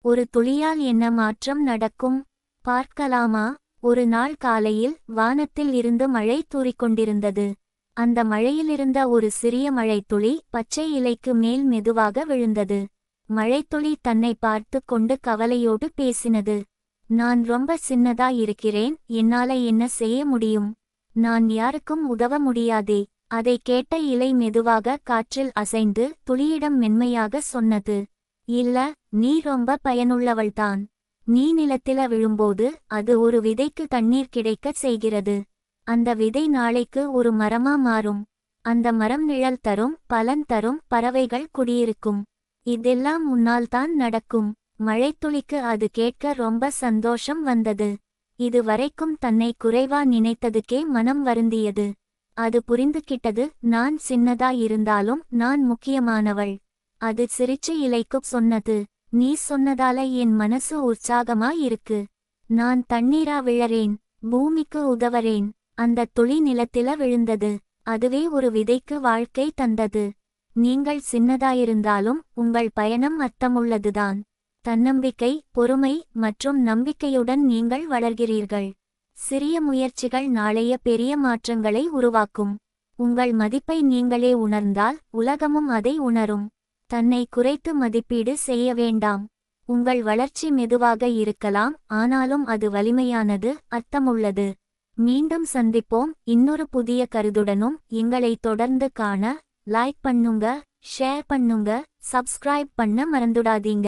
ஒரு துளியால் என்ன மாற்றம் நடக்கும் பார்க்கலாமா? ஒரு நாள் காலையில் வானத்தில் இருந்து மழை தூறிக்கொண்டிருந்தது. அந்த மழையிலிருந்த ஒரு சிறிய மழைத்துளி பச்சை இலைக்கு மேல் மெதுவாக விழுந்தது. மழைத்துளி தன்னை பார்த்து கொண்டு கவலையோடு பேசினது. நான் ரொம்ப சின்னதா இருக்கிறேன், என்னால என்ன செய்ய முடியும்? நான் யாருக்கும் உதவ முடியாதே. அதை கேட்ட இலை மெதுவாக காற்றில் அசைந்து துளியிடம் மென்மையாக சொன்னது, இல்ல, நீ ரொம்ப பயனுள்ளவள்தான். நீ நிலத்தில விழும்போது அது ஒரு விதைக்கு தண்ணீர் கிடைக்கச் செய்கிறது. அந்த விதை நாளைக்கு ஒரு மரமா மாறும். அந்த மரம் நிழல் தரும், பலன் தரும், பறவைகள் குடியிருக்கும். இதெல்லாம் உன்னால்தான் நடக்கும். மழைத்துளிக்கு அது கேட்க ரொம்ப சந்தோஷம் வந்தது. இது வரைக்கும் தன்னை குறைவா நினைத்ததுக்கே மனம் வருந்தியது. அது புரிந்துகிட்டது, நான் சின்னதா இருந்தாலும் நான் முக்கியமானவள். அது சிரிச்சு இலைக்குப் சொன்னது, நீ சொன்னதால என் மனசு உற்சாகமா இருக்கு. நான் தண்ணீரா விழறேன், பூமிக்கு உதவறேன். அந்த துளி நிலத்தில விழுந்தது. அதுவே ஒரு விதைக்கு வாழ்க்கை தந்தது. நீங்கள் சின்னதாயிருந்தாலும் உங்கள் பயணம் அர்த்தமுள்ளதுதான். தன்னம்பிக்கை, பொறுமை மற்றும் நம்பிக்கையுடன் நீங்கள் வளர்கிறீர்கள். சிறிய முயற்சிகள் நாளைய பெரிய மாற்றங்களை உருவாக்கும். உங்கள் மதிப்பை நீங்களே உணர்ந்தால் உலகமும் அதை உணரும். தன்னை குறைத்து மதிப்பீடு செய்ய வேண்டாம். உங்கள் வளர்ச்சி மெதுவாக இருக்கலாம், ஆனாலும் அது வலிமையானது, அர்த்தமுள்ளது. மீண்டும் சந்திப்போம் இன்னொரு புதிய கருத்துடனும். எங்களை தொடர்ந்து காண லைக் பண்ணுங்க, ஷேர் பண்ணுங்க, சப்ஸ்கிரைப் பண்ண மறந்துடாதீங்க.